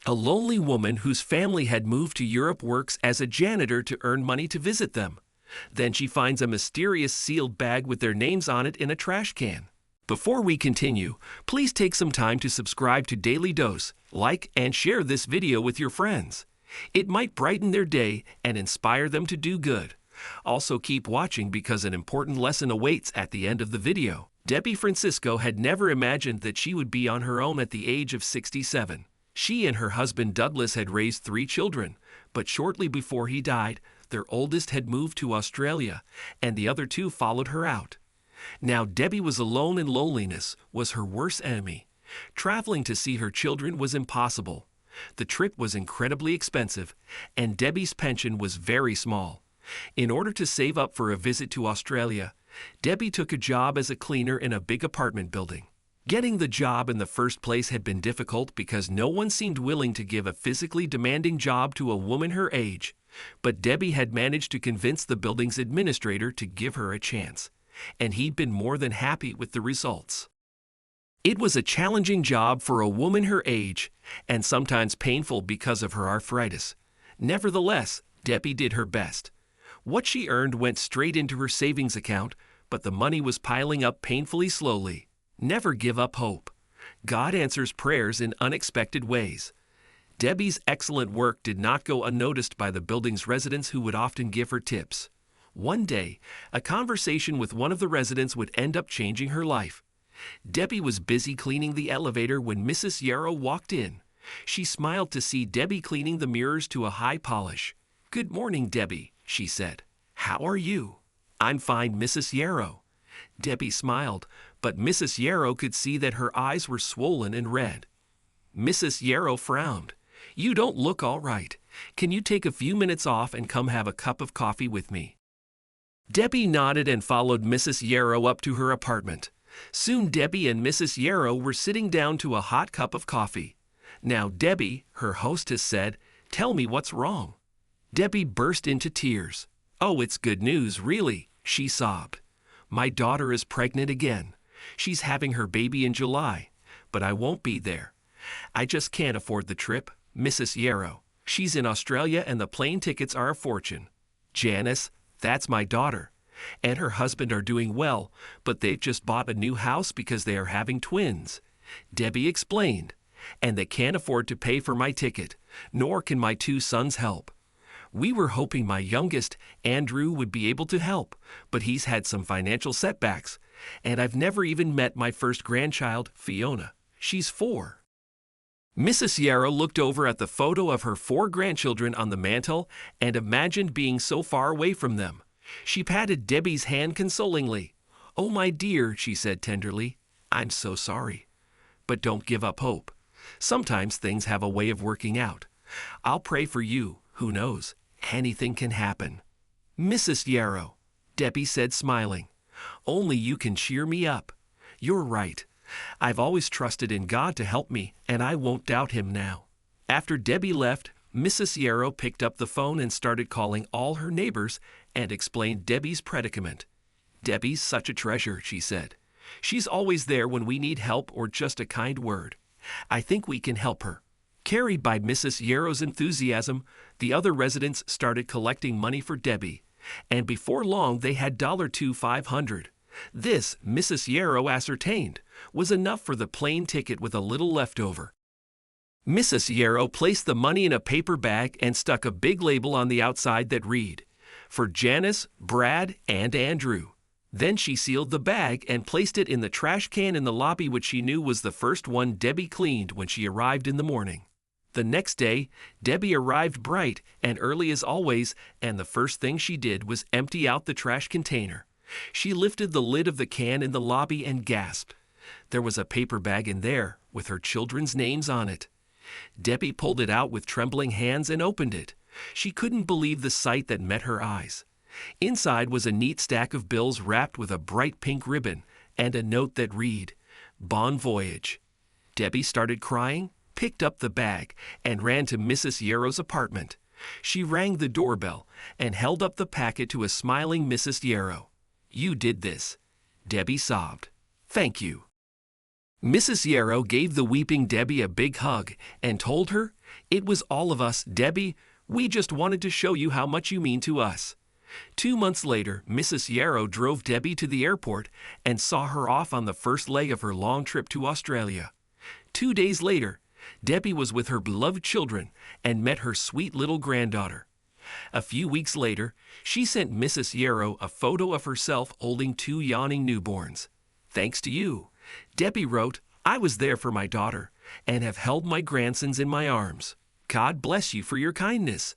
A lonely woman whose family had moved to Europe works as a janitor to earn money to visit them. Then she finds a mysterious sealed bag with their names on it in a trash can. Before we continue, please take some time to subscribe to Dailydose, like and share this video with your friends. It might brighten their day and inspire them to do good. Also keep watching because an important lesson awaits at the end of the video. Debbie Francisco had never imagined that she would be on her own at the age of 67. She and her husband Douglas had raised 3 children, but shortly before he died, their oldest had moved to Australia, and the other 2 followed her out. Now Debbie was alone, and loneliness was her worst enemy. Traveling to see her children was impossible. The trip was incredibly expensive, and Debbie's pension was very small. In order to save up for a visit to Australia, Debbie took a job as a cleaner in a big apartment building. Getting the job in the first place had been difficult because no one seemed willing to give a physically demanding job to a woman her age. But Debbie had managed to convince the building's administrator to give her a chance, and he'd been more than happy with the results. It was a challenging job for a woman her age, and sometimes painful because of her arthritis. Nevertheless, Debbie did her best. What she earned went straight into her savings account, but the money was piling up painfully slowly. Never give up hope. God answers prayers in unexpected ways. Debbie's excellent work did not go unnoticed by the building's residents, who would often give her tips. One day, a conversation with one of the residents would end up changing her life. Debbie was busy cleaning the elevator when Mrs. Yarrow walked in. She smiled to see Debbie cleaning the mirrors to a high polish. "Good morning, Debbie," she said. "How are you?" "I'm fine, Mrs. Yarrow." Debbie smiled, but Mrs. Yarrow could see that her eyes were swollen and red. Mrs. Yarrow frowned. "You don't look all right. Can you take a few minutes off and come have a cup of coffee with me?" Debbie nodded and followed Mrs. Yarrow up to her apartment. Soon Debbie and Mrs. Yarrow were sitting down to a hot cup of coffee. "Now, Debbie," her hostess said, "tell me what's wrong." Debbie burst into tears. "Oh, it's good news, really," she sobbed. "My daughter is pregnant again. She's having her baby in July, but I won't be there. I just can't afford the trip, Mrs. Yarrow. She's in Australia and the plane tickets are a fortune. Janice, that's my daughter, and her husband are doing well, but they've just bought a new house because they are having twins," Debbie explained, "and they can't afford to pay for my ticket, nor can my 2 sons help. We were hoping my youngest, Andrew, would be able to help, but he's had some financial setbacks, and I've never even met my first grandchild, Fiona. She's 4. Mrs. Yarrow looked over at the photo of her 4 grandchildren on the mantel and imagined being so far away from them. She patted Debbie's hand consolingly. "Oh, my dear," she said tenderly, "I'm so sorry. But don't give up hope. Sometimes things have a way of working out. I'll pray for you. Who knows? Anything can happen." "Mrs. Yarrow," Debbie said, smiling, "only you can cheer me up. You're right. I've always trusted in God to help me, and I won't doubt him now." After Debbie left, Mrs. Yarrow picked up the phone and started calling all her neighbors and explained Debbie's predicament. "Debbie's such a treasure," she said. "She's always there when we need help or just a kind word. I think we can help her." Carried by Mrs. Yarrow's enthusiasm, the other residents started collecting money for Debbie, and before long they had $2,500. This, Mrs. Yarrow ascertained, was enough for the plane ticket with a little left over. Mrs. Yarrow placed the money in a paper bag and stuck a big label on the outside that read, "For Janice, Brad, and Andrew." Then she sealed the bag and placed it in the trash can in the lobby, which she knew was the first one Debbie cleaned when she arrived in the morning. The next day, Debbie arrived bright and early as always, and the first thing she did was empty out the trash container. She lifted the lid of the can in the lobby and gasped. There was a paper bag in there with her children's names on it. Debbie pulled it out with trembling hands and opened it. She couldn't believe the sight that met her eyes. Inside was a neat stack of bills wrapped with a bright pink ribbon and a note that read, "Bon voyage." Debbie started crying, picked up the bag, and ran to Mrs. Yarrow's apartment. She rang the doorbell and held up the packet to a smiling Mrs. Yarrow. "You did this," Debbie sobbed. "Thank you." Mrs. Yarrow gave the weeping Debbie a big hug and told her, "It was all of us, Debbie. We just wanted to show you how much you mean to us." 2 months later, Mrs. Yarrow drove Debbie to the airport and saw her off on the first leg of her long trip to Australia. 2 days later, Debbie was with her beloved children and met her sweet little granddaughter. A few weeks later, she sent Mrs. Yarrow a photo of herself holding 2 yawning newborns. "Thanks to you," Debbie wrote, "I was there for my daughter and have held my grandsons in my arms. God bless you for your kindness."